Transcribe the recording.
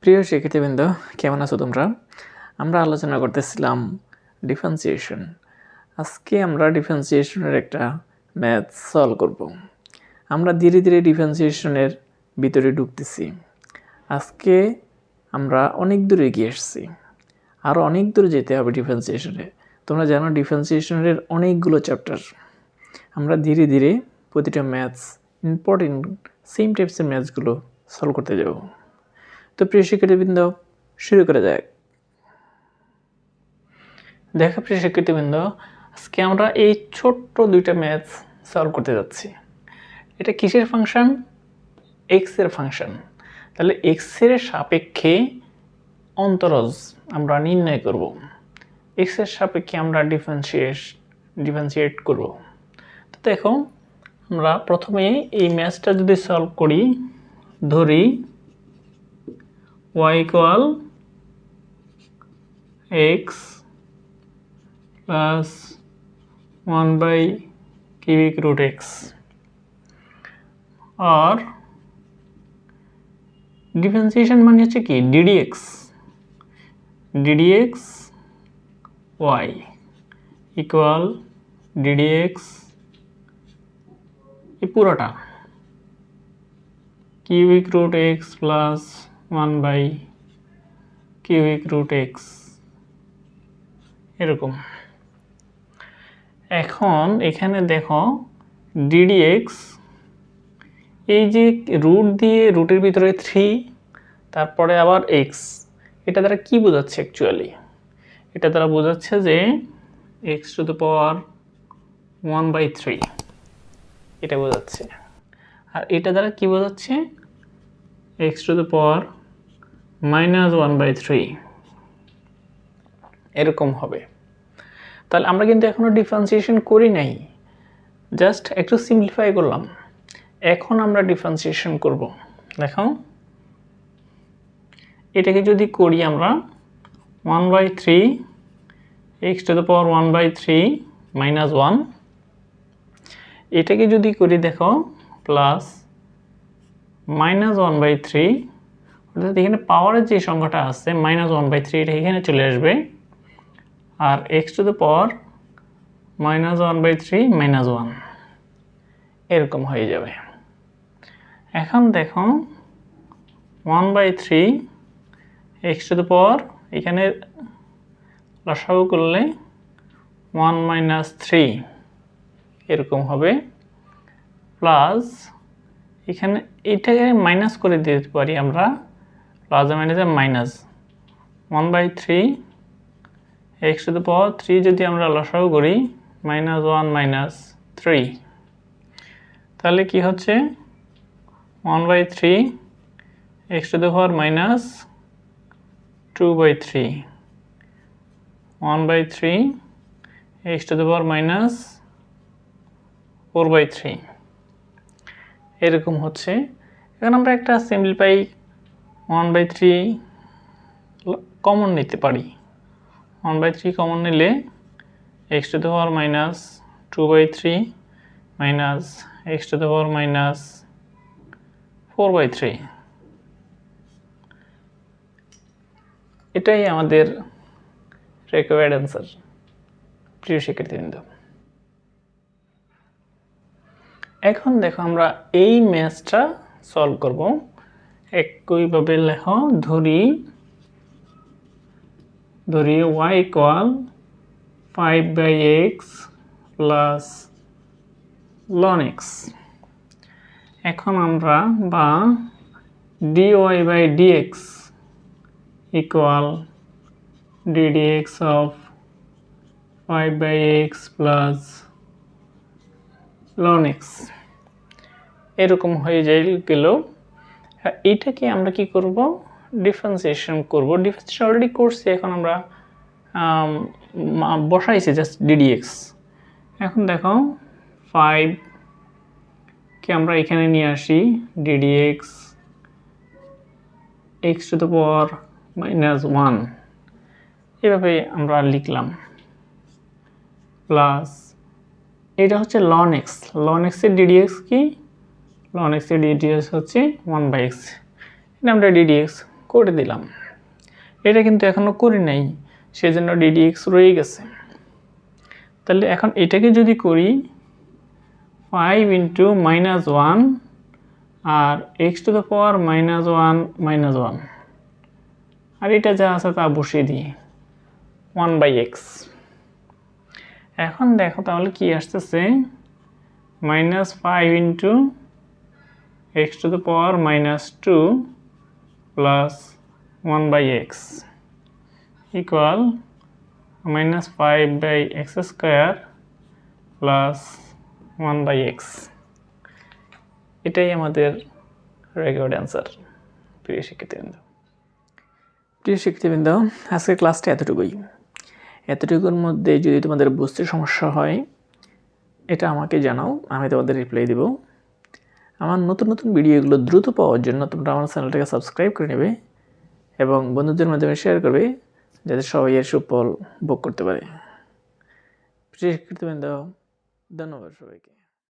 প্রিয় শিক্ষার্থীবৃন্দ, কেমন আছো তোমরা? আমরা আলোচনা করতেছিলাম ডিফারেন্সিয়েশন। আজকে আমরা ডিফারেন্সিয়েশনের একটা ম্যাথ সলভ করব। আমরা ধীরে ধীরে ডিফারেন্সিয়েশনের ভিতরে ঢুকতেছি। আজকে আমরা অনেক দূরে এগিয়ে এসেছি, আরও অনেক দূরে যেতে হবে ডিফারেন্সিয়েশনে। তোমরা জানো ডিফারেন্সিয়েশনের অনেকগুলো চ্যাপ্টার। আমরা ধীরে ধীরে প্রতিটা ম্যাথস ইম্পর্টেন্ট সেম টাইপসের ম্যাথসগুলো সলভ করতে যাব। তো প্রিয় শিক্ষার্থীবৃন্দ, শুরু করা যাক। দেখো প্রিয় শিক্ষার্থীবৃন্দ, আজকে আমরা এই ছোট্ট দুইটা ম্যাথস সলভ করতে যাচ্ছি। এটা কিসের ফাংশন? এক্স এর ফাংশন। তাহলে এক্স এর সাপেক্ষে অন্তরজ আমরা নির্ণয় করব। এক্স এর সাপেক্ষে আমরা ডিফারেন্সিয়েট করব। তো দেখো, আমরা প্রথমে এই ম্যাথসটা যদি সলভ করি, ধরি y equal x plus 1 by cubic root x, और ডিফারেন্সিয়েশন মানে হচ্ছে কি ddx y equal ddx এই পুরোটা cubic root x plus 1 by cubic root x এরকম। এখন এখানে দেখো ddx, এই যে রুট দিয়ে রুটের ভিতরে 3, তারপরে আবার x, এটা দ্বারা কি বোঝাচ্ছে? অ্যাকচুয়ালি এটা দ্বারা বোঝাচ্ছে যে x টু দ্য পাওয়ার 1/3 এটা বোঝাচ্ছে। আর এটা দ্বারা কি বোঝাচ্ছে? x টু দ্য পাওয়ার -1/3 এরকম হবে। তাহলে আমরা কিন্তু এখনো ডিফারেন্সিয়েশন করি নাই, জাস্ট একটু সিম্পলিফাই করলাম। এখন আমরা ডিফারেন্সিয়েশন করব। দেখো, এটাকে যদি করি আমরা 1/3 x টু দ্য পাওয়ার 1/3 -1, এটাকে যদি করি দেখো প্লাস -1/3, অর্থাৎ এখানে পাওয়ারের যে সংখ্যাটা আছে -1/3 এটা এখানে চলে আসবে, আর x টু দ্য পাওয়ার -1/3 -1 এরকম হয়ে যাবে। এখন দেখো 1/3 x টু দ্য পাওয়ার, এখানে লসাগু করলে 1 - 3 এরকম হবে, প্লাস এখানে এইটাকে মাইনাস করে দিতে পারি আমরা, প্লাস মাইনাসে minus 1/3 x to the power 3 যদি আমরা লসাগু করি -1 - 3, তাহলে কি হচ্ছে 1/3 x to the power -2/3, 1/3 x to the power -4/3 এরকম হচ্ছে। এখন আমরা একটা সিম্পলিফাই 1/3 কমন নিতে পারি। 1/3 কমন নিলে x to the power -2/3 minus x to the power -4/3, এটাই আমাদের রিকোয়ার্ড অ্যান্সার। প্রিয় শিক্ষার্থীবৃন্দ, এখন দেখো আমরা এই ম্যাথসটা সলভ করব। একইভাবে লেখো, ধরি y equal 5/x plus lnx। এখন আমরা বা dy/dx equal ddx of 5/x plus lnx এরকম হয়ে গেল। এইটাকে আমরা কি করব? ডিফারেন্সিয়েশন করব। ডিফারেন্সিয়েশন অলরেডি করছি, এখন আমরা বসাইছি জাস্ট ddx। এখন দেখো 5 কে আমরা এখানে নিয়ে আসি, ddx x to the power -1 এভাবে আমরা লিখলাম, প্লাস এটা হচ্ছে lnx। lnx এর ddx কি? lnx এর ddx হচ্ছে 1/x, এটা আমরা ddx করে দিলাম। এটা কিন্তু এখনও করি নাই, সেজন্য ddx রয়ে গেছে। তাহলে এখন এটাকে যদি করি 5 × -1 আর x⁻⁻1 -1 আর এটা যা আছে তা বসিয়ে দিই 1/x। এখন দেখো তাহলে কি আসতেছে, -5 × x⁻⁻2 + 1/x equal -5/x² + 1/x। এটাই আমাদের রেকর্ড অ্যান্সার। প্রিয় শিক্ষার্থীবৃন্দ, আজকের ক্লাসটা এতটুকুর মধ্যে যদি তোমাদের বুঝতে সমস্যা হয় এটা আমাকে জানাও, আমি তোমাদের রিপ্লাই দেব। আমার নতুন নতুন ভিডিওগুলো দ্রুত পাওয়ার জন্য তোমরা আমার চ্যানেলটাকে সাবস্ক্রাইব করে নেবে এবং বন্ধুদের মাধ্যমে শেয়ার করবে, যাতে সবাই এর সুফল ভোগ করতে পারে। প্রিয় শিক্ষার্থীবৃন্দ, ধন্যবাদ সবাইকে।